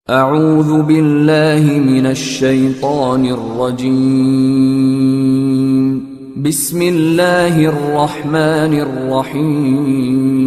اعوذ باللہ من الشیطان الرجیم بسم اللہ الرحمن الرحیم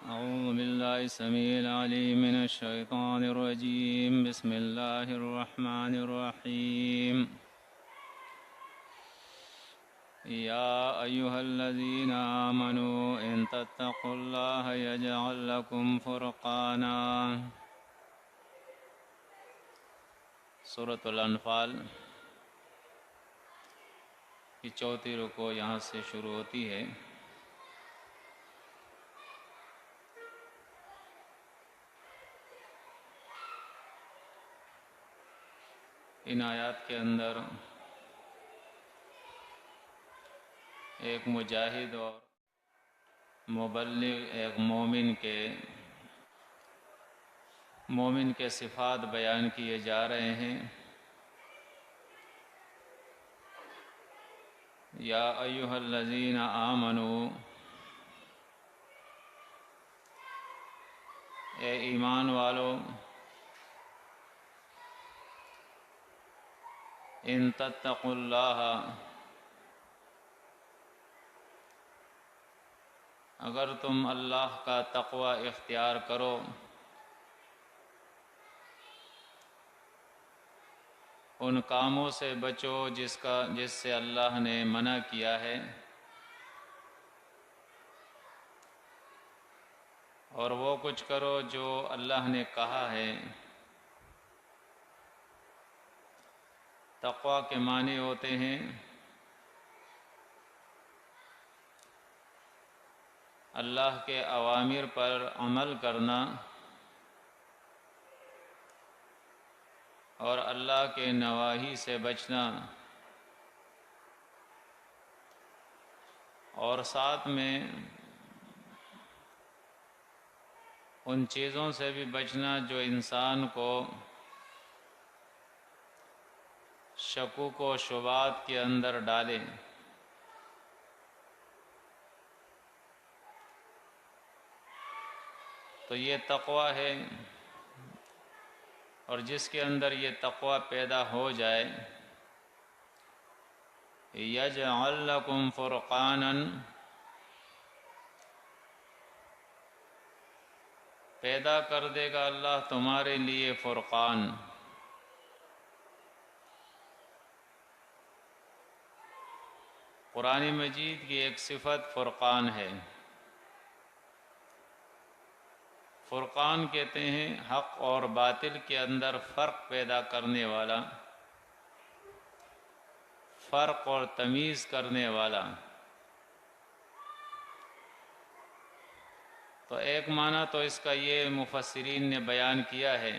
أعوذ بالله السميع العليم من الشيطان الرجيم بسم الله الرحمن الرحيم يا أيها الذين آمنوا إن تتقوا الله يجعل لكم فرقانا سورة الانفال کی چوتھی رکوع یہاں سے شروع ہوتی ہے۔ ان آیات کے اندر ایک مجاہد اور مبلغ ایک مومن کے صفات بیان کیے جا رہے ہیں۔ یا ایھا الذین آمنوا، اے ایمان والو، ان تتقوا اللہ، اگر تم اللہ کا تقوی اختیار کرو، ان کاموں سے بچو جس سے اللہ نے منع کیا ہے، اور وہ کچھ کرو جو اللہ نے کہا ہے۔ تقوی کے معنی ہوتے ہیں اللہ کے اوامر پر عمل کرنا اور اللہ کے نواہی سے بچنا، اور ساتھ میں ان چیزوں سے بھی بچنا جو انسان کو شکوک و شبہات کے اندر ڈالے۔ تو یہ تقوی ہے، اور جس کے اندر یہ تقوی پیدا ہو جائے، یجعل لکم فرقانا، پیدا کر دے گا اللہ تمہارے لیے فرقان۔ قرآن مجید کی ایک صفت فرقان ہے۔ فرقان کہتے ہیں حق اور باطل کے اندر فرق پیدا کرنے والا، فرق اور تمیز کرنے والا۔ تو ایک معنی تو اس کا یہ مفسرین نے بیان کیا ہے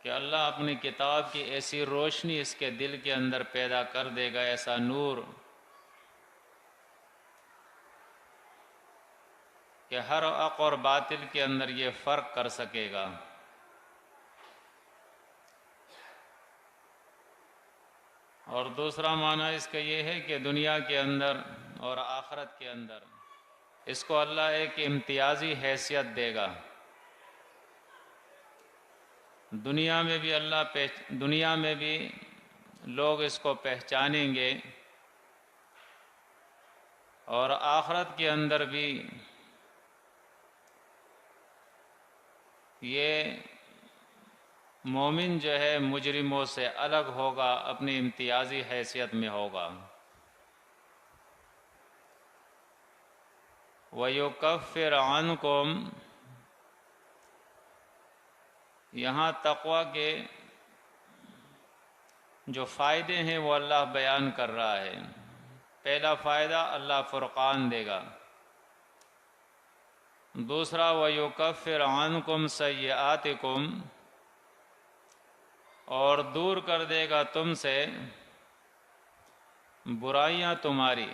کہ اللہ اپنی کتاب کی ایسی روشنی اس کے دل کے اندر پیدا کر دے گا، ایسا نور کہ ہر حق اور باطل کے اندر یہ فرق کر سکے گا۔ اور دوسرا معنی اس کا یہ ہے کہ دنیا کے اندر اور آخرت کے اندر اس کو اللہ ایک امتیازی حیثیت دے گا۔ دنیا میں بھی لوگ اس کو پہچانیں گے، اور آخرت کے اندر بھی یہ مومن جو ہے مجرموں سے الگ ہوگا، اپنی امتیازی حیثیت میں ہوگا۔ وَيُكَفِّرْ عَنْكُمْ، یہاں تقوی کے جو فائدے ہیں وہ اللہ بیان کر رہا ہے۔ پہلا فائدہ اللہ فرقان دے گا، دوسرا وَيُكَفِّرْ عَنْكُمْ سَيِّئَاتِكُمْ، اور دور کر دے گا تم سے برائیاں تمہاری۔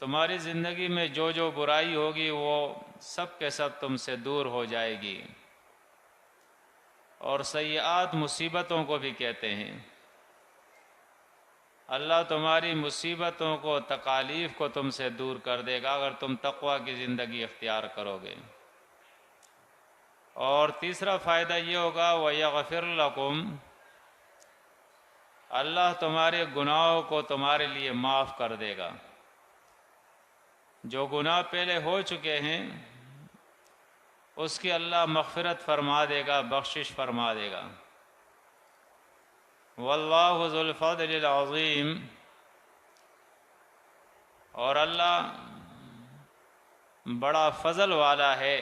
تمہاری زندگی میں جو جو برائی ہوگی وہ سب کے سب تم سے دور ہو جائے گی. اور سیئات مصیبتوں کو بھی کہتے ہیں. اللہ تمہاری مصیبتوں کو، تکالیف کو تم سے دور کر دے گا اگر تم تقوی کی زندگی اختیار کرو گے. اور تیسرا فائدہ یہ ہوگا وَيَغْفِرْ لَكُمْ، اللہ تمہارے گناہوں کو تمہارے لیے معاف کر دے گا. جو گناہ پہلے ہو چکے ہیں اس کی اللہ مغفرت فرما دے گا، بخشش فرما دے گا. واللہ ذو الفضل العظیم، اور اللہ بڑا فضل والا ہے.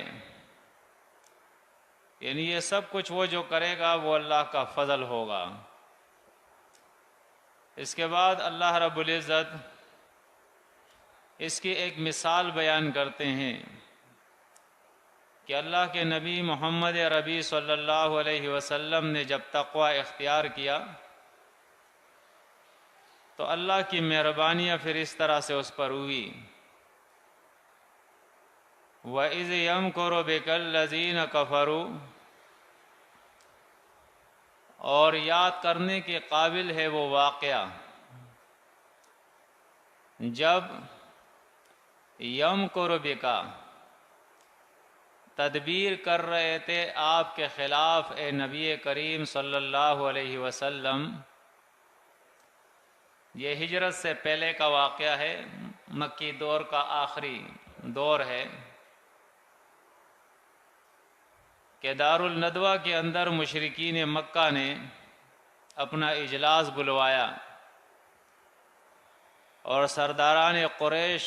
یعنی یہ سب کچھ وہ جو کرے گا وہ اللہ کا فضل ہوگا. اس کے بعد اللہ رب العزت اس کی ایک مثال بیان کرتے ہیں کہ اللہ کے نبی محمد عربی صلی اللہ علیہ وسلم نے جب تقوی اختیار کیا تو اللہ کی مہربانیاں پھر اس طرح سے اس پر ہوئی. وَإِذْ يَمْكُرُ بِكَ الَّذِينَ كَفَرُوا، اور یاد کرنے کے قابل ہے وہ واقعہ جب یمکر بکا تدبیر کر رہے تھے آپ کے خلاف اے نبی کریم صلی اللہ علیہ وسلم. یہ ہجرت سے پہلے کا واقعہ ہے، مکی دور کا آخری دور ہے کہ دار الندوہ کے اندر مشرکین مکہ نے اپنا اجلاس بلوایا اور سرداران قریش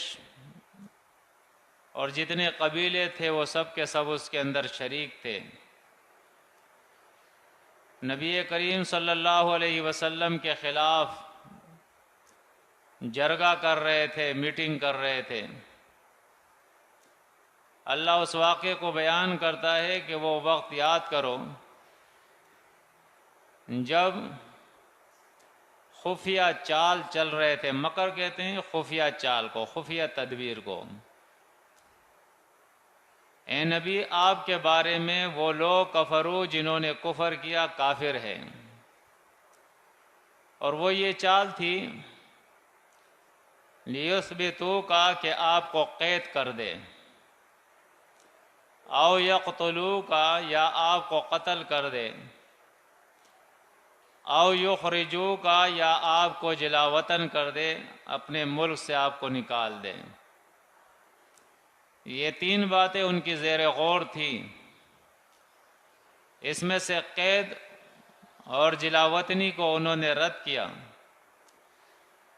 اور جتنے قبیلے تھے وہ سب کے سب اس کے اندر شریک تھے. نبی کریم صلی اللہ علیہ وسلم کے خلاف جرگہ کر رہے تھے، میٹنگ کر رہے تھے. اللہ اس واقعے کو بیان کرتا ہے کہ وہ وقت یاد کرو جب خفیہ چال چل رہے تھے. مکر کہتے ہیں خفیہ چال کو، خفیہ تدبیر کو. اے نبی آپ کے بارے میں وہ لوگ کفرو جنہوں نے کفر کیا کافر ہے، اور وہ یہ چال تھی لیثبتوک کہ آپ کو قید کر دے، او یقتلوک یا آپ کو قتل کر دے، او یخرجوک یا آپ کو جلا وطن کر دے، اپنے ملک سے آپ کو نکال دے. یہ تین باتیں ان کی زیر غور تھیں. اس میں سے قید اور جلا وطنی کو انہوں نے رد کیا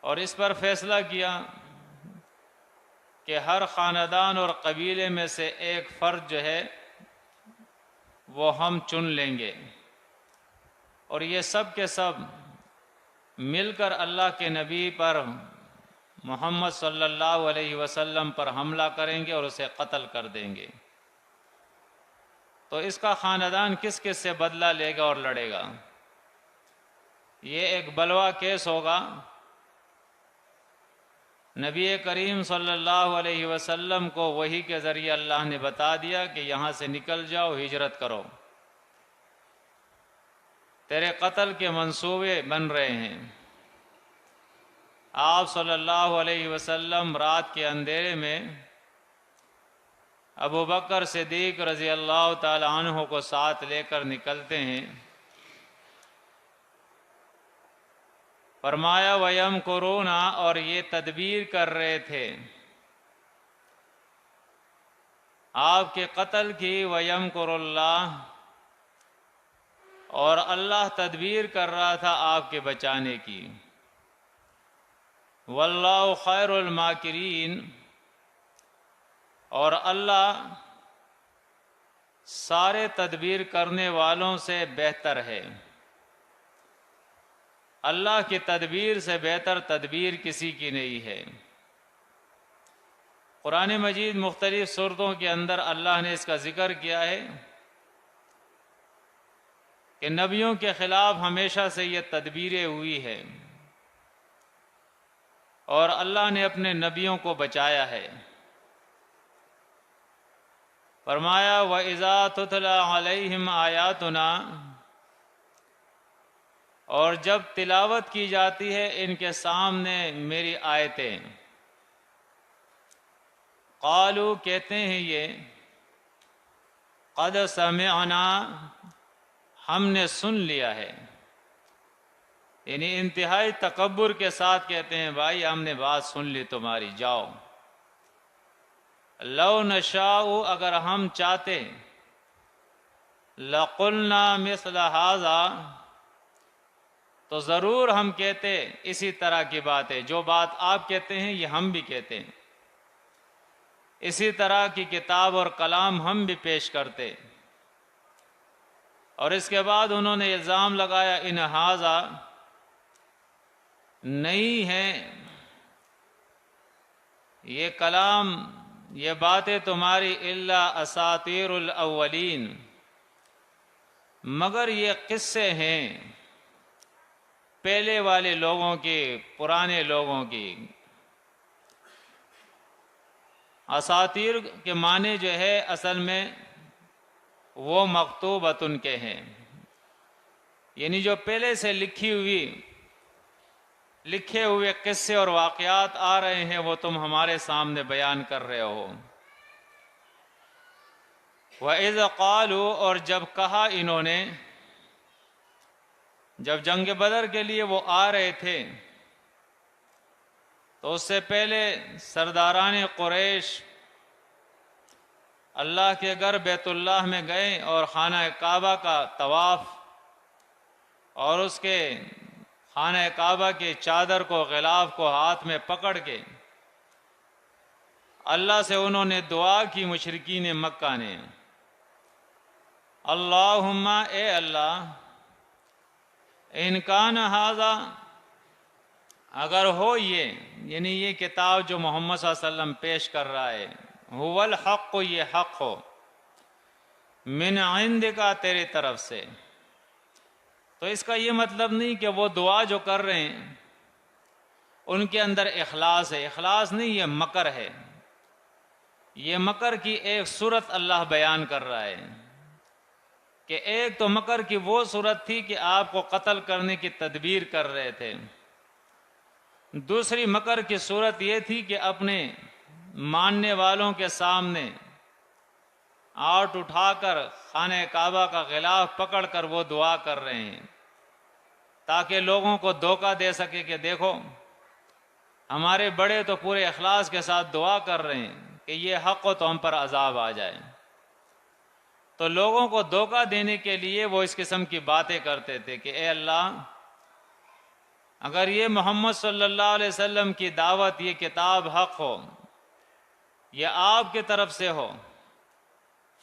اور اس پر فیصلہ کیا کہ ہر خاندان اور قبیلے میں سے ایک فرد جو ہے وہ ہم چن لیں گے، اور یہ سب کے سب مل کر اللہ کے نبی پر محمد صلی اللہ علیہ وسلم پر حملہ کریں گے اور اسے قتل کر دیں گے. تو اس کا خاندان کس کس سے بدلہ لے گا اور لڑے گا؟ یہ ایک بلوا کیس ہوگا. نبی کریم صلی اللہ علیہ وسلم کو وحی کے ذریعے اللہ نے بتا دیا کہ یہاں سے نکل جاؤ، ہجرت کرو، تیرے قتل کے منصوبے بن رہے ہیں. آپ صلی اللہ علیہ وسلم رات کے اندھیرے میں ابو بکر صدیق رضی اللہ تعالی عنہ کو ساتھ لے کر نکلتے ہیں. فرمایا وَيَمْكُرُونَ، اور یہ تدبیر کر رہے تھے آپ کے قتل کی. وَيَمْكُرُ اللَّهُ، اور اللہ تدبیر کر رہا تھا آپ کے بچانے کی. وَاللَّهُ خَيْرُ الْمَاكِرِينَ، اور اللہ سارے تدبیر کرنے والوں سے بہتر ہے. اللہ کی تدبیر سے بہتر تدبیر کسی کی نہیں ہے. قرآن مجید مختلف سورتوں کے اندر اللہ نے اس کا ذکر کیا ہے کہ نبیوں کے خلاف ہمیشہ سے یہ تدبیریں ہوئی ہے. اور اللہ نے اپنے نبیوں کو بچایا ہے۔ فرمایا وَإِذَا تُتْلَى عَلَيْهِمْ آيَاتُنَا، اور جب تلاوت کی جاتی ہے ان کے سامنے میری آیتیں، قالوا کہتے ہیں یہ، قد سمعنا ہم نے سن لیا ہے، یعنی انتہائی تکبر کے ساتھ کہتے ہیں بھائی ہم نے بات سن لی تمہاری، جاؤ۔ لو نشاء اگر ہم چاہتے، لقلنا مثل ھذا تو ضرور ہم کہتے اسی طرح کی باتیں، جو بات آپ کہتے ہیں یہ ہم بھی کہتے ہیں، اسی طرح کی کتاب اور کلام ہم بھی پیش کرتے۔ اور اس کے بعد انہوں نے الزام لگایا ان ھذا نہیں ہے یہ کلام، یہ باتیں تمہاری الا اساطیر الاولین، مگر یہ قصے ہیں پہلے والے لوگوں کی، پرانے لوگوں کی۔ اساطیر کے معنی جو ہے اصل میں وہ مکتوبتن کے ہیں، یعنی جو پہلے سے لکھے ہوئے قصے اور واقعات آ رہے ہیں وہ تم ہمارے سامنے بیان کر رہے ہو۔ وَإِذْ قَالُوا اور جب کہا انہوں نے، جب جنگ بدر کے لیے وہ آ رہے تھے تو اس سے پہلے سرداران قریش اللہ کے گھر بیت اللہ میں گئے اور خانہ کعبہ کا طواف اور اس کے خانہ کعبہ کی چادر کو، غلاف کو ہاتھ میں پکڑ کے اللہ سے انہوں نے دعا کی، مشرکین مکہ نے، اللہم اے اللہ، ان کان ھذا اگر ہو یہ، یعنی یہ کتاب جو محمد صلی اللہ علیہ وسلم پیش کر رہا ہے، هو الحق یہ حق ہو، من عندک تیرے طرف سے، تو اس کا یہ مطلب نہیں کہ وہ دعا جو کر رہے ہیں ان کے اندر اخلاص ہے، اخلاص نہیں، یہ مکر ہے، یہ مکر کی ایک صورت اللہ بیان کر رہا ہے کہ ایک تو مکر کی وہ صورت تھی کہ آپ کو قتل کرنے کی تدبیر کر رہے تھے، دوسری مکر کی صورت یہ تھی کہ اپنے ماننے والوں کے سامنے آٹ اٹھا کر خانہ کعبہ کا غلاف پکڑ کر وہ دعا کر رہے ہیں تاکہ لوگوں کو دھوکہ دے سکے کہ دیکھو ہمارے بڑے تو پورے اخلاص کے ساتھ دعا کر رہے ہیں کہ یہ حق ہو تو ہم پر عذاب آ جائے، تو لوگوں کو دھوکہ دینے کے لیے وہ اس قسم کی باتیں کرتے تھے کہ اے اللہ اگر یہ محمد صلی اللہ علیہ وسلم کی دعوت، یہ کتاب حق ہو، یہ آپ کی طرف سے ہو،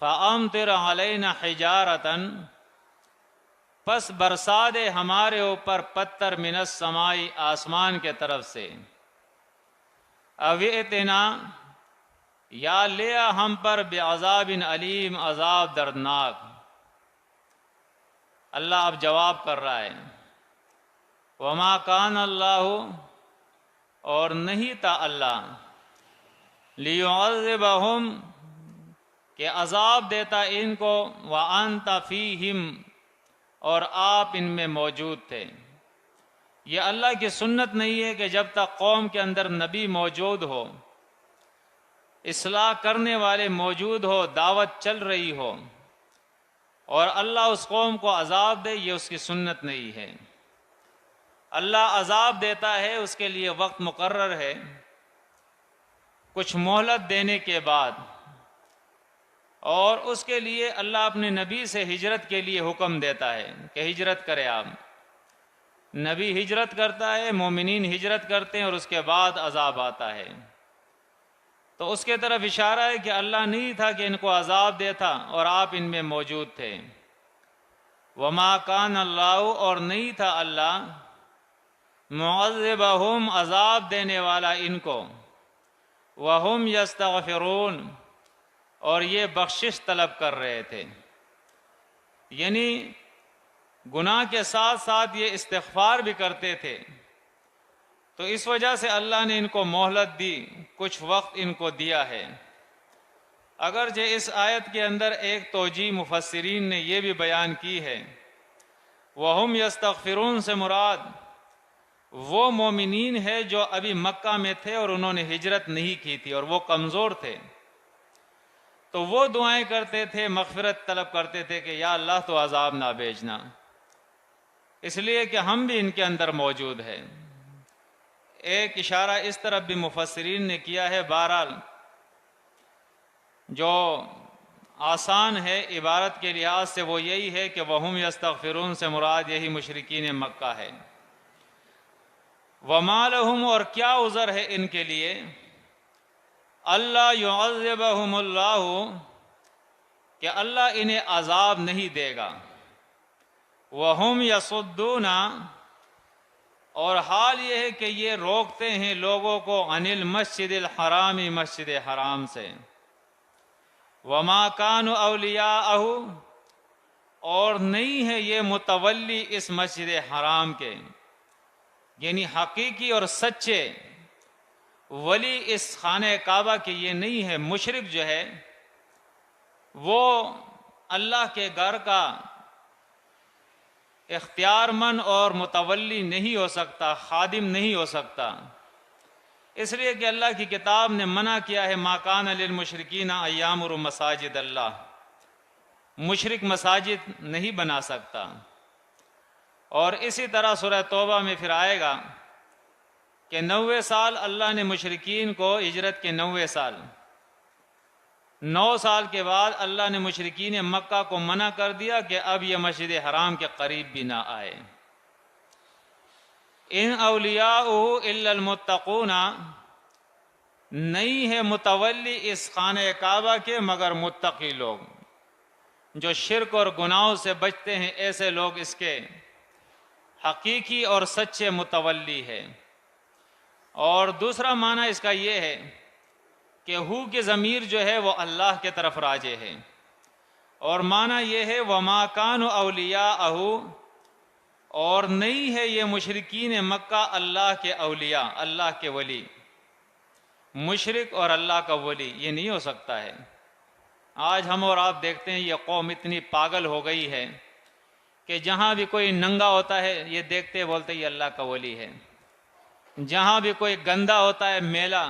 فَأَمْطِرْ عَلَيْنَا حِجَارَةً پس برسا دے ہمارے اوپر پتھر من السماء آسمان کے طرف سے، اَوْ ائْتِنَا یا لیا ہم پر بعذاب علیم عذاب دردناک۔ اللہ اب جواب کر رہا ہے وما کان اللہ اور نہیں تھا اللہ لیعذبہم کہ عذاب دیتا ان کو وانت فیہم اور آپ ان میں موجود تھے۔ یہ اللہ کی سنت نہیں ہے کہ جب تک قوم کے اندر نبی موجود ہو، اصلاح کرنے والے موجود ہو، دعوت چل رہی ہو اور اللہ اس قوم کو عذاب دے، یہ اس کی سنت نہیں ہے۔ اللہ عذاب دیتا ہے، اس کے لیے وقت مقرر ہے، کچھ مہلت دینے کے بعد، اور اس کے لیے اللہ اپنے نبی سے ہجرت کے لیے حکم دیتا ہے کہ ہجرت کرے آپ۔ نبی ہجرت کرتا ہے، مومنین ہجرت کرتے ہیں اور اس کے بعد عذاب آتا ہے، تو اس کے طرف اشارہ ہے کہ اللہ نہیں تھا کہ ان کو عذاب دیتا اور آپ ان میں موجود تھے۔ وما کان اللہ اور نہیں تھا اللہ معذبہم عذاب دینے والا ان کو، وہم یستغفرون اور یہ بخشش طلب کر رہے تھے، یعنی گناہ کے ساتھ ساتھ یہ استغفار بھی کرتے تھے، تو اس وجہ سے اللہ نے ان کو مہلت دی، کچھ وقت ان کو دیا ہے۔ اگرچہ اس آیت کے اندر ایک توجیہ مفسرین نے یہ بھی بیان کی ہے، وَهُمْ يَسْتَغْفِرُونَ سے مراد وہ مومنین ہے جو ابھی مکہ میں تھے اور انہوں نے ہجرت نہیں کی تھی اور وہ کمزور تھے، تو وہ دعائیں کرتے تھے، مغفرت طلب کرتے تھے کہ یا اللہ تو عذاب نہ بھیجنا، اس لیے کہ ہم بھی ان کے اندر موجود ہیں۔ ایک اشارہ اس طرف بھی مفسرین نے کیا ہے، بہرحال جو آسان ہے عبارت کے لحاظ سے وہ یہی ہے کہ وَهُمْ يَسْتَغْفِرُونَ سے مراد یہی مشرکین مکہ ہے۔ وَمَا لَهُمْ اور کیا عذر ہے ان کے لیے، اللہ يُعَذِّبَهُمُ اللہ کہ اللہ انہیں عذاب نہیں دے گا، وَهُمْ يَصُدُّونَ اور حال یہ ہے کہ یہ روکتے ہیں لوگوں کو عن المسجد الحرام مسجد حرام سے، وما كانوا اولیاءہ اور نہیں ہے یہ متولی اس مسجد حرام کے، یعنی حقیقی اور سچے ولی اس خانہ کعبہ کے یہ نہیں ہے۔ مشرک جو ہے وہ اللہ کے گھر کا اختیار مند اور متولی نہیں ہو سکتا، خادم نہیں ہو سکتا، اس لیے کہ اللہ کی کتاب نے منع کیا ہے ما کان للمشرکین ان یعمروا مساجد اللہ، مشرک مساجد نہیں بنا سکتا۔ اور اسی طرح سورہ توبہ میں پھر آئے گا کہ 90 سال اللہ نے مشرکین کو، ہجرت کے 90 سال، 9 سال کے بعد اللہ نے مشرکین مکہ کو منع کر دیا کہ اب یہ مسجد حرام کے قریب بھی نہ آئے۔ ان اولیاءہ الا المتقون نہیں ہے متولی اس خانہ کعبہ کے مگر متقی لوگ، جو شرک اور گناہوں سے بچتے ہیں، ایسے لوگ اس کے حقیقی اور سچے متولی ہے۔ اور دوسرا معنی اس کا یہ ہے کہ ہو کی ضمیر جو ہے وہ اللہ کے طرف راجع ہے، اور معنی یہ ہے وما كانوا اولیاءہ اور نہیں ہے یہ مشرکین مکہ اللہ کے اولیاء، اللہ کے ولی۔ مشرک اور اللہ کا ولی یہ نہیں ہو سکتا ہے۔ آج ہم اور آپ دیکھتے ہیں یہ قوم اتنی پاگل ہو گئی ہے کہ جہاں بھی کوئی ننگا ہوتا ہے یہ دیکھتے بولتے یہ اللہ کا ولی ہے، جہاں بھی کوئی گندا ہوتا ہے، میلا،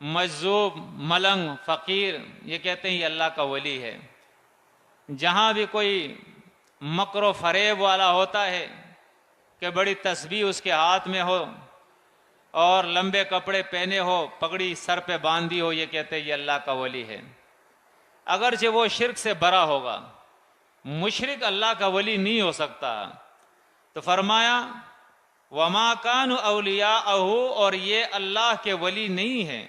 مجذوب، ملنگ، فقیر، یہ کہتے ہیں یہ اللہ کا ولی ہے۔ جہاں بھی کوئی مکر و فریب والا ہوتا ہے کہ بڑی تسبیح اس کے ہاتھ میں ہو اور لمبے کپڑے پہنے ہو، پگڑی سر پہ باندھی ہو، یہ کہتے ہیں یہ اللہ کا ولی ہے، اگرچہ وہ شرک سے برا ہوگا۔ مشرک اللہ کا ولی نہیں ہو سکتا۔ تو فرمایا وما كانوا اولیاءہ اور یہ اللہ کے ولی نہیں ہیں،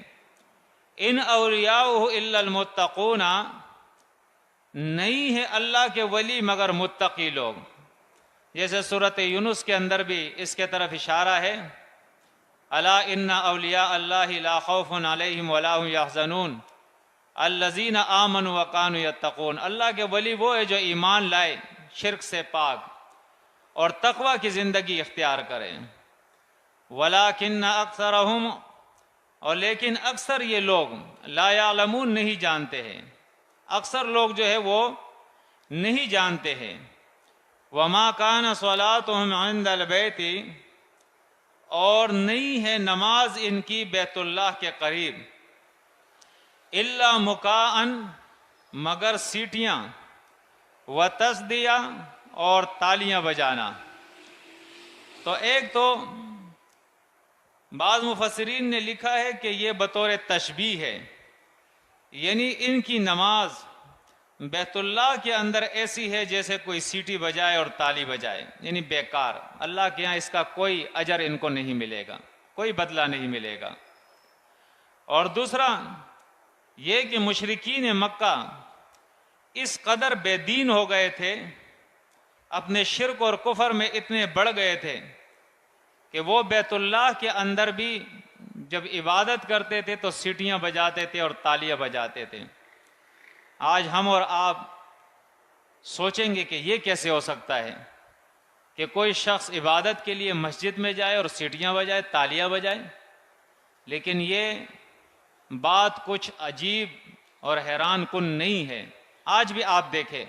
ان اولیاءہ الا المتقون نہیں ہے اللہ کے ولی مگر متقی لوگ، جیسے سورۃ یونس کے اندر بھی اس کے طرف اشارہ ہے، الا ان اولیاء اللہ لا خوف علیہم ولا هم يحزنون الذین آمنوا وکانوا یتقون، اللہ کے ولی وہ ہے جو ایمان لائے، شرک سے پاک اور تقوی کی زندگی اختیار کریں۔ ولیکن اکثرہم اور لیکن اکثر یہ لوگ لا یعلمون نہیں جانتے ہیں، اکثر لوگ جو ہے وہ نہیں جانتے ہیں۔ وما کان صلاتہم عند البیت اور نہیں ہے نماز ان کی بیت اللہ کے قریب، الا مکاءن مگر سیٹیاں، و تصدیہ اور تالیاں بجانا۔ تو ایک تو بعض مفسرین نے لکھا ہے کہ یہ بطور تشبیہ ہے، یعنی ان کی نماز بیت اللہ کے اندر ایسی ہے جیسے کوئی سیٹی بجائے اور تالی بجائے، یعنی بیکار، اللہ کے ہاں اس کا کوئی اجر ان کو نہیں ملے گا، کوئی بدلہ نہیں ملے گا۔ اور دوسرا یہ کہ مشرکین مکہ اس قدر بے دین ہو گئے تھے، اپنے شرک اور کفر میں اتنے بڑھ گئے تھے کہ وہ بیت اللہ کے اندر بھی جب عبادت کرتے تھے تو سیٹیاں بجاتے تھے اور تالیاں بجاتے تھے۔ آج ہم اور آپ سوچیں گے کہ یہ کیسے ہو سکتا ہے کہ کوئی شخص عبادت کے لیے مسجد میں جائے اور سیٹیاں بجائے، تالیاں بجائے، لیکن یہ بات کچھ عجیب اور حیران کن نہیں ہے۔ آج بھی آپ دیکھیں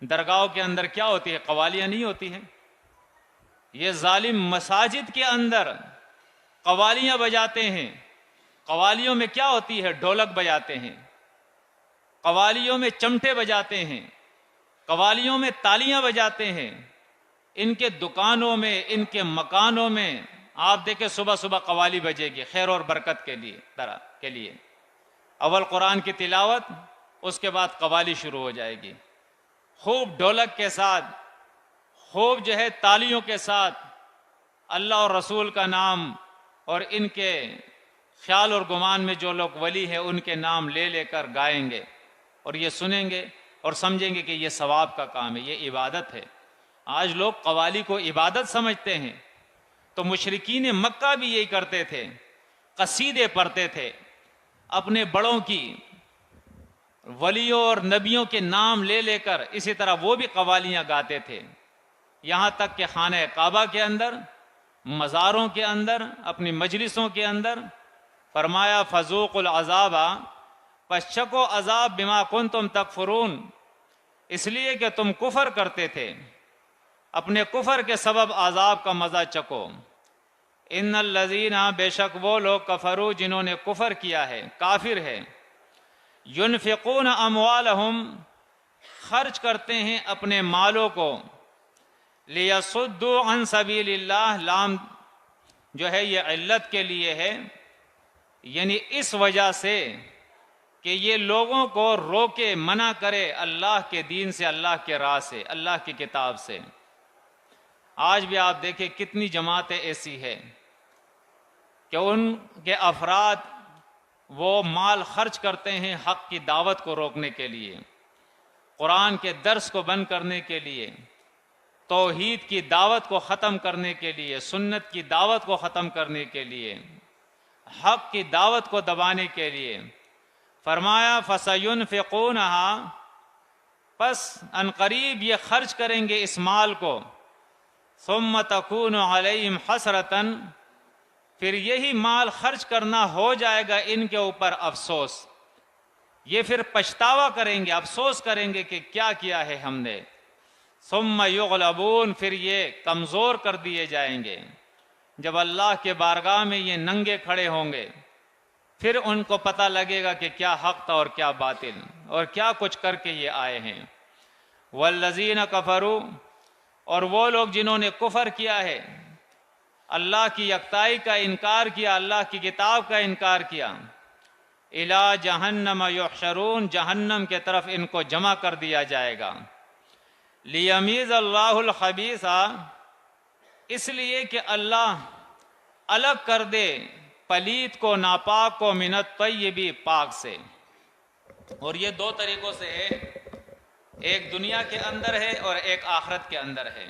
درگاہوں کے اندر کیا ہوتی ہے، قوالیاں نہیں ہوتی ہیں۔ یہ ظالم مساجد کے اندر قوالیاں بجاتے ہیں۔ قوالیوں میں کیا ہوتی ہے، ڈھولک بجاتے ہیں، قوالیوں میں چمٹے بجاتے ہیں، قوالیوں میں تالیاں بجاتے ہیں۔ ان کے دکانوں میں، ان کے مکانوں میں آپ دیکھیں صبح صبح قوالی بجے گی خیر اور برکت کے لیے اول قرآن کی تلاوت، اس کے بعد قوالی شروع ہو جائے گی، خوب ڈھولک کے ساتھ، خوب جو ہے تالیوں کے ساتھ اللہ اور رسول کا نام اور ان کے خیال اور گمان میں جو لوگ ولی ہیں ان کے نام لے لے کر گائیں گے، اور یہ سنیں گے اور سمجھیں گے کہ یہ ثواب کا کام ہے، یہ عبادت ہے۔ آج لوگ قوالی کو عبادت سمجھتے ہیں، تو مشرکین مکہ بھی یہی کرتے تھے، قصیدے پڑھتے تھے، اپنے بڑوں کی، ولیوں اور نبیوں کے نام لے لے کر اسی طرح وہ بھی قوالیاں گاتے تھے، یہاں تک کہ خانہ کعبہ کے اندر، مزاروں کے اندر، اپنی مجلسوں کے اندر فرمایا فذوقوا العذاب، پس چکھو عذاب بما کنتم تکفرون، اس لیے کہ تم کفر کرتے تھے، اپنے کفر کے سبب عذاب کا مزہ چکھو۔ ان الذین، بے شک وہ لوگ، کفروا، جنہوں نے کفر کیا ہے، کافر ہے، ينفقون اموالہم، خرچ کرتے ہیں اپنے مالوں کو، لیصدوا عن سبیل اللہ، لام جو ہے یہ علت کے لیے ہے، یعنی اس وجہ سے کہ یہ لوگوں کو روکے، منع کرے اللہ کے دین سے، اللہ کے راہ سے، اللہ کی کتاب سے۔ آج بھی آپ دیکھیں کتنی جماعتیں ایسی ہیں کہ ان کے افراد وہ مال خرچ کرتے ہیں حق کی دعوت کو روکنے کے لیے، قرآن کے درس کو بند کرنے کے لیے، توحید کی دعوت کو ختم کرنے کے لیے، سنت کی دعوت کو ختم کرنے کے لیے، حق کی دعوت کو دبانے کے لیے۔ فرمایا فَسَيُنْفِقُونَهَا، پس عنقریب یہ خرچ کریں گے اس مال کو، ثُمَّ تَكُونُ عَلَيْهِمْ حَسْرَةً، پھر یہی مال خرچ کرنا ہو جائے گا ان کے اوپر افسوس، یہ پھر پچھتاوا کریں گے، افسوس کریں گے کہ کیا کیا ہے ہم نے۔ ثُمَّ يُغْلَبُونَ، پھر یہ کمزور کر دیے جائیں گے، جب اللہ کے بارگاہ میں یہ ننگے کھڑے ہوں گے، پھر ان کو پتہ لگے گا کہ کیا حق تھا اور کیا باطل، اور کیا کچھ کر کے یہ آئے ہیں۔ وَالَّذِينَ كَفَرُوا، اور وہ لوگ جنہوں نے کفر کیا ہے، اللہ کی یکتائی کا انکار کیا، اللہ کی کتاب کا انکار کیا، اِلَى جَهَنَّمَ يُحْشَرُونَ، جہنم کے طرف ان کو جمع کر دیا جائے گا۔ لِيَمِيزَ اللَّهُ الْخَبِيثَ، اس لیے کہ اللہ الگ کر دے پلید کو، ناپاک کو، من الطیب، پاک سے۔ اور یہ دو طریقوں سے ہے، ایک دنیا کے اندر ہے اور ایک آخرت کے اندر ہے۔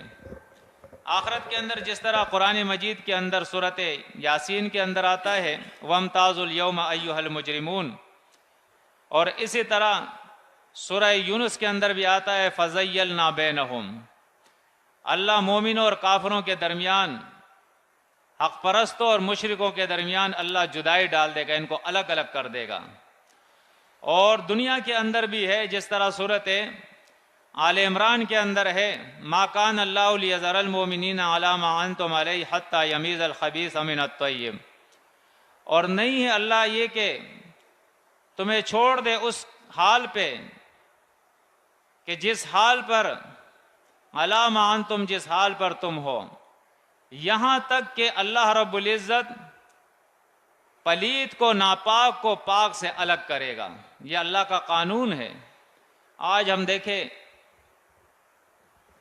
آخرت کے اندر جس طرح قرآن مجید کے اندر سورۃ یاسین کے اندر آتا ہے وَامْتَازُوا الْيَوْمَ أَيُّهَا الْمُجْرِمُونَ، اور اسی طرح سورہ یونس کے اندر بھی آتا ہے فَزَيَّلْنَا بَيْنَهُمْ، اللہ مومنوں اور کافروں کے درمیان، حق پرستوں اور مشرکوں کے درمیان اللہ جدائی ڈال دے گا، ان کو الگ الگ کر دے گا۔ اور دنیا کے اندر بھی ہے، جس طرح سورۃ آل عمران کے اندر ہے ما کان اللہ لیذر المؤمنین علی ما انتم علیہ حتی یمیز الخبیث من الطیب، اور نہیں ہے اللہ یہ کہ تمہیں چھوڑ دے اس حال پہ کہ جس حال پر، علی ما انتم، جس حال پر تم ہو، یہاں تک کہ اللہ رب العزت پلید کو، ناپاک کو پاک سے الگ کرے گا۔ یہ اللہ کا قانون ہے۔ آج ہم دیکھیں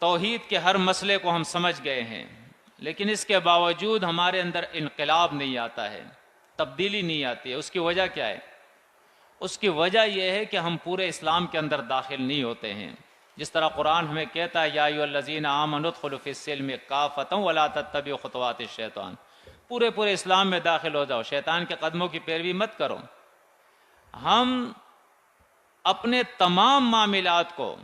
توحید کے ہر مسئلے کو ہم سمجھ گئے ہیں، لیکن اس کے باوجود ہمارے اندر انقلاب نہیں آتا ہے، تبدیلی نہیں آتی ہے۔ اس کی وجہ کیا ہے؟ اس کی وجہ یہ ہے کہ ہم پورے اسلام کے اندر داخل نہیں ہوتے ہیں۔ جس طرح قرآن ہمیں کہتا ہے یا ایھا الذین آمنوا ادخلوا فی السلم کافۃ ولا تتبعوا خطوات الشیطان، پورے اسلام میں داخل ہو جاؤ، شیطان کے قدموں کی پیروی مت کرو۔ ہم اپنے تمام معاملات کو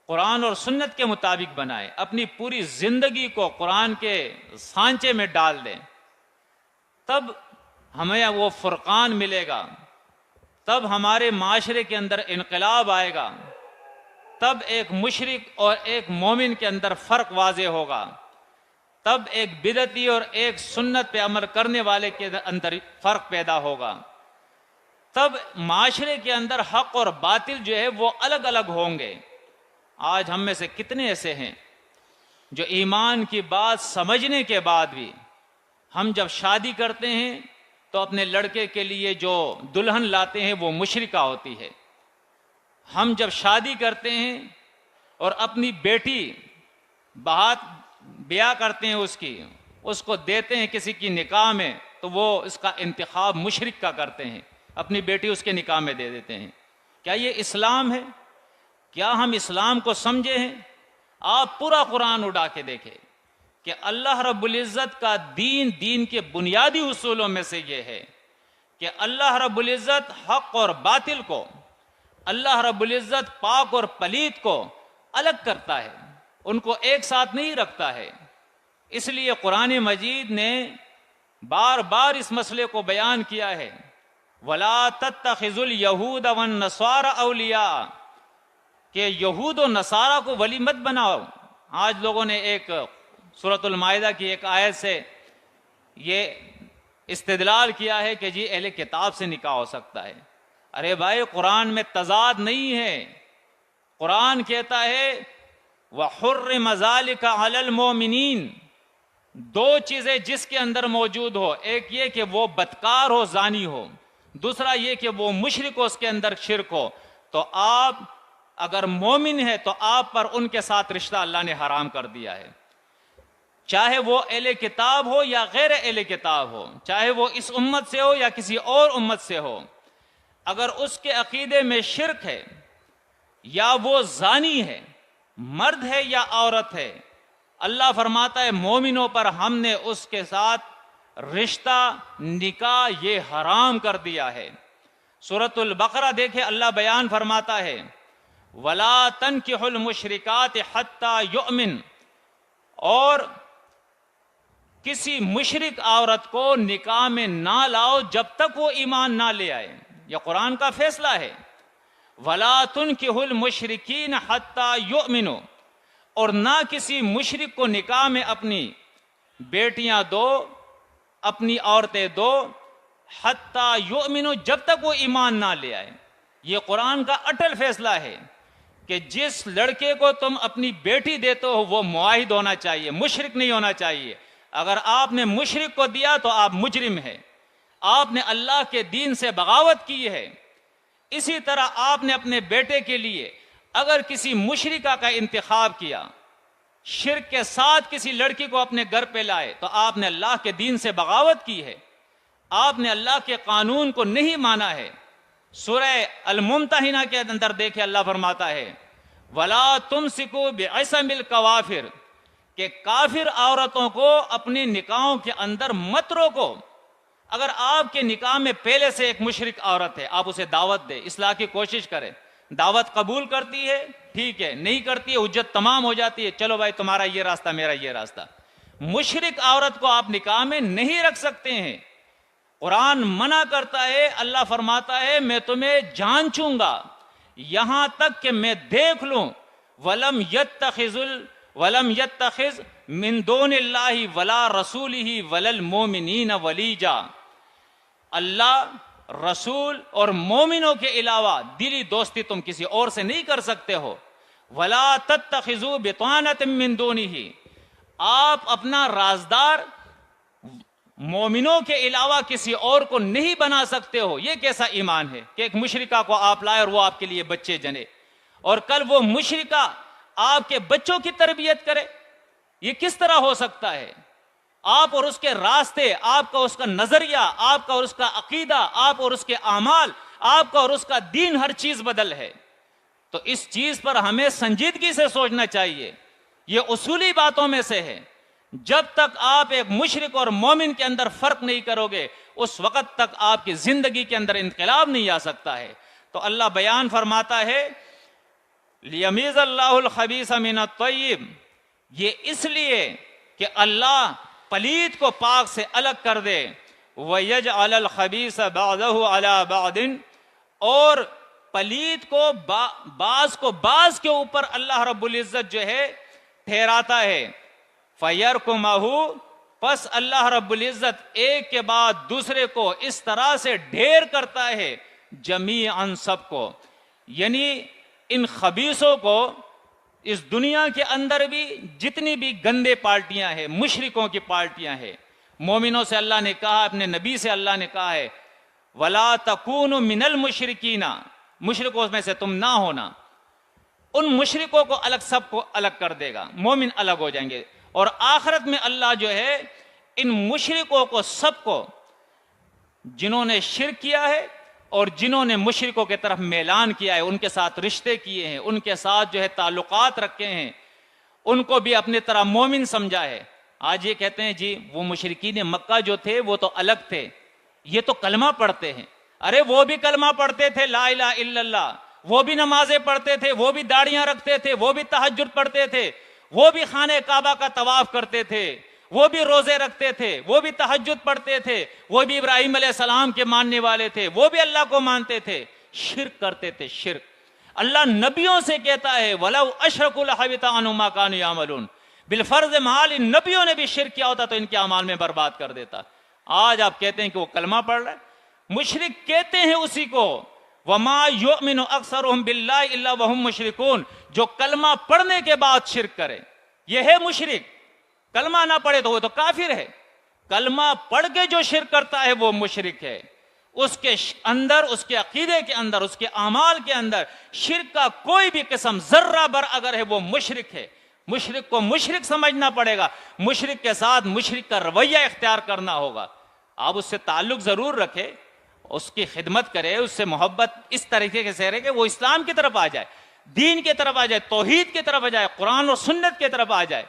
قرآن اور سنت کے مطابق بنائیں، اپنی پوری زندگی کو قرآن کے سانچے میں ڈال دیں، تب ہمیں وہ فرقان ملے گا، تب ہمارے معاشرے کے اندر انقلاب آئے گا، تب ایک مشرک اور ایک مومن کے اندر فرق واضح ہوگا، تب ایک بدعتی اور ایک سنت پہ عمل کرنے والے کے اندر فرق پیدا ہوگا، تب معاشرے کے اندر حق اور باطل جو ہے وہ الگ الگ ہوں گے۔ آج ہم میں سے کتنے ایسے ہیں جو ایمان کی بات سمجھنے کے بعد بھی ہم جب شادی کرتے ہیں تو اپنے لڑکے کے لیے جو دلہن لاتے ہیں وہ مشرکہ ہوتی ہے، ہم جب شادی کرتے ہیں اور اپنی بیٹی بیاہ کرتے ہیں اس کو دیتے ہیں کسی کی نکاح میں، تو وہ اس کا انتخاب مشرک کا کرتے ہیں، اپنی بیٹی اس کے نکاح میں دے دیتے ہیں۔ کیا یہ اسلام ہے؟ کیا ہم اسلام کو سمجھے ہیں؟ آپ پورا قرآن اڑا کے دیکھیں کہ اللہ رب العزت کا دین کے بنیادی اصولوں میں سے یہ ہے کہ اللہ رب العزت حق اور باطل کو، اللہ رب العزت پاک اور پلید کو الگ کرتا ہے، ان کو ایک ساتھ نہیں رکھتا ہے۔ اس لیے قرآن مجید نے بار بار اس مسئلے کو بیان کیا ہے، وَلَا تَتَّخِذُوا الْيَهُودَ وَالنَّصَارَى أَوْلِيَاءَ، کہ یہود و نصارہ کو ولی مت بناؤ۔ آج لوگوں نے ایک سورۃ المائدہ کی ایک آیت سے یہ استدلال کیا ہے کہ جی اہل کتاب سے نکاح ہو سکتا ہے۔ ارے بھائی، قرآن میں تضاد نہیں ہے، قرآن کہتا ہے وَحُرِّمَ ذَلِكَ عَلَى الْمُؤْمِنِينَ، دو چیزیں جس کے اندر موجود ہو، ایک یہ کہ وہ بدکار ہو، زانی ہو، دوسرا یہ کہ وہ مشرک ہو، اس کے اندر شرک ہو، تو آپ اگر مومن ہے تو آپ پر ان کے ساتھ رشتہ اللہ نے حرام کر دیا ہے، چاہے وہ اہل کتاب ہو یا غیر اہل کتاب ہو، چاہے وہ اس امت سے ہو یا کسی اور امت سے ہو، اگر اس کے عقیدے میں شرک ہے یا وہ زانی ہے، مرد ہے یا عورت ہے، اللہ فرماتا ہے مومنوں پر ہم نے اس کے ساتھ رشتہ نکاح یہ حرام کر دیا ہے۔ سورۃ البقرہ دیکھے، اللہ بیان فرماتا ہے وَلَا تَنْكِحُوا الْمُشْرِكَاتِ حَتَّى يُؤْمِنْ، اور کسی مشرک عورت کو نکاح میں نہ لاؤ جب تک وہ ایمان نہ لے آئے، یہ قرآن کا فیصلہ ہے۔ وَلَا تُنْكِحُوا الْمُشْرِكِينَ حَتَّى يُؤْمِنُوا، اور نہ کسی مشرک کو نکاح میں اپنی بیٹیاں دو، اپنی عورتیں دو، حَتَّى يُؤْمِنُوا، جب تک وہ ایمان نہ لے آئے۔ یہ قرآن کا اٹل فیصلہ ہے کہ جس لڑکے کو تم اپنی بیٹی دیتے ہو وہ معاہد ہونا چاہیے، مشرک نہیں ہونا چاہیے۔ اگر آپ نے مشرک کو دیا تو آپ مجرم ہیں، آپ نے اللہ کے دین سے بغاوت کی ہے۔ اسی طرح آپ نے اپنے بیٹے کے لیے اگر کسی مشرکہ کا انتخاب کیا، شرک کے ساتھ کسی لڑکی کو اپنے گھر پہ لائے، تو آپ نے اللہ کے دین سے بغاوت کی ہے، آپ نے اللہ کے قانون کو نہیں مانا ہے۔ سورہ الممتحنہ کے اندر دیکھیں، اللہ فرماتا ہے وَلَا تُمْسِكُوا بِعِصَمِ الْكَوَافِرِ، کہ کافر عورتوں کو اپنے نکاحوں کے اندر مت روکو۔ اگر آپ کے نکاح میں پہلے سے ایک مشرک عورت ہے، آپ اسے دعوت دیں، اصلاح کی کوشش کریں، دعوت قبول کرتی ہے ٹھیک ہے، نہیں کرتی ہے حجت تمام ہو جاتی ہے، چلو بھائی تمہارا یہ راستہ میرا یہ راستہ۔ مشرک عورت کو آپ نکاح میں نہیں رکھ سکتے ہیں، قرآن منع کرتا ہے، اللہ فرماتا ہے میں تمہیں جانچوں گا یہاں تک کہ میں دیکھ لوں۔ وَلَمْ يَتَّخِذْ مِن دُونِ اللَّهِ وَلَا رَسُولِهِ وَلَا الْمُؤْمِنِينَ وَلِيجًا، اللہ، رسول اور مومنوں کے علاوہ دلی دوستی تم کسی اور سے نہیں کر سکتے ہو۔ وَلَا تَتَّخِذُوا بِطَانَةً مِن دُونِهِ، آپ اپنا رازدار مومنوں کے علاوہ کسی اور کو نہیں بنا سکتے ہو۔ یہ کیسا ایمان ہے کہ ایک مشرکہ کو آپ لائے اور وہ آپ کے لیے بچے جنے، اور کل وہ مشرکہ آپ کے بچوں کی تربیت کرے؟ یہ کس طرح ہو سکتا ہے؟ آپ اور اس کے راستے، آپ کا اس کا نظریہ، آپ کا اور اس کا عقیدہ، آپ اور اس کے اعمال، آپ کا اور اس کا دین، ہر چیز بدل ہے۔ تو اس چیز پر ہمیں سنجیدگی سے سوچنا چاہیے، یہ اصولی باتوں میں سے ہے۔ جب تک آپ ایک مشرک اور مومن کے اندر فرق نہیں کرو گے، اس وقت تک آپ کی زندگی کے اندر انقلاب نہیں آ سکتا ہے۔ تو اللہ بیان فرماتا ہے لیمیز اللہ الخبیث من الطیب، یہ اس لیے کہ اللہ پلید کو پاک سے الگ کر دے، وَيَجْعَلَ الْخَبِيثَ بَعْضَهُ عَلَى بَعْضٍ، اور پلید کو بعض کو بعض کے اوپر اللہ رب العزت جو ہے ٹھہراتا ہے، فَيَرْكُمَهُ، پس اللہ رب العزت ایک کے بعد دوسرے کو اس طرح سے ڈھیر کرتا ہے، جمیعاً سب کو، یعنی ان خبیثوں کو اس دنیا کے اندر بھی جتنی بھی گندے پارٹیاں ہیں، مشرکوں کی پارٹیاں ہیں، مومنوں سے اللہ نے کہا، اپنے نبی سے اللہ نے کہا ہے وَلَا تَكُونُوا مِنَ الْمُشْرِكِينَ، مشرکوں میں سے تم نہ ہونا، ان مشرکوں کو الگ، سب کو الگ کر دے گا، مومن الگ ہو جائیں گے، اور آخرت میں اللہ جو ہے ان مشرکوں کو سب کو، جنہوں نے شرک کیا ہے اور جنہوں نے مشرکوں کے طرف میلان کیا ہے، ان کے ساتھ رشتے کیے ہیں، ان کے ساتھ جو ہے تعلقات رکھے ہیں، ان کو بھی اپنے طرح مومن سمجھا ہے۔ آج یہ کہتے ہیں جی وہ مشرکین مکہ جو تھے وہ تو الگ تھے، یہ تو کلمہ پڑھتے ہیں، ارے وہ بھی کلمہ پڑھتے تھے لا الہ الا اللہ، وہ بھی نمازیں پڑھتے تھے، وہ بھی داڑیاں رکھتے تھے، وہ بھی تہجد پڑھتے تھے، وہ بھی خانہ کعبہ کا طواف کرتے تھے، وہ بھی روزے رکھتے تھے، وہ بھی تہجد پڑھتے تھے، وہ بھی ابراہیم علیہ السلام کے ماننے والے تھے، وہ بھی اللہ کو مانتے تھے، شرک کرتے تھے، شرک۔ اللہ نبیوں سے کہتا ہے وَلَوْ أَشْرَكُوا لَحَبِطَ عَنْهُمْ مَا كَانُوا يَعْمَلُونَ، بالفرض محال ان نبیوں نے بھی شرک کیا ہوتا تو ان کے اعمال میں برباد کر دیتا۔ آج آپ کہتے ہیں کہ وہ کلمہ پڑھ رہا ہے، مشرک کہتے ہیں اسی کو، وَمَا يُؤْمِنُ أَكْثَرُهُمْ بِاللَّهِ إِلَّا وَهُمْ مُشْرِكُونَ، جو کلمہ پڑھنے کے بعد شرک کرے یہ ہے مشرک، کلمہ نہ پڑھے تو وہ تو کافر ہے، کلمہ پڑھ کے جو شرک کرتا ہے وہ مشرک ہے، اس کے اندر، اس کے عقیدے کے اندر، اس کے اعمال کے اندر شرک کا کوئی بھی قسم ذرہ بر اگر ہے وہ مشرک ہے۔ مشرک کو مشرک سمجھنا پڑے گا، مشرک کے ساتھ مشرک کا رویہ اختیار کرنا ہوگا، آپ اس سے تعلق ضرور رکھے، اس کی خدمت کرے، اس سے محبت اس طریقے سے رہے کہ وہ اسلام کی طرف آ جائے، دین کی طرف آ جائے، توحید کی طرف آ جائے، قرآن اور سنت کی طرف آ جائے۔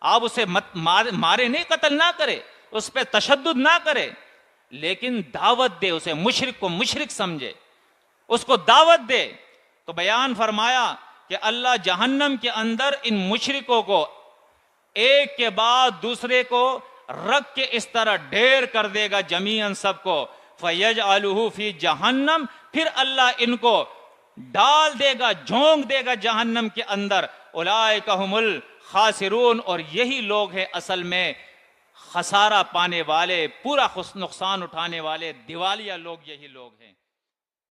آپ اسے مارے نہیں، قتل نہ کرے، اس پہ تشدد نہ کرے، لیکن دعوت دے، اسے مشرک کو مشرک سمجھے، اس کو دعوت دے۔ تو بیان فرمایا کہ اللہ جہنم کے اندر ان مشرکوں کو ایک کے بعد دوسرے کو رکھ کے اس طرح ڈھیر کر دے گا، جمیعاً سب کو، فَيَجْعَلُهُ فِي جَهَنَّمْ، پھر اللہ ان کو ڈال دے گا، جھونک دے گا جہنم کے اندر، اولئک ھم الخاسرون، اور یہی لوگ ہیں اصل میں خسارہ پانے والے، پورا نقصان اٹھانے والے، دیوالیہ لوگ یہی لوگ ہیں۔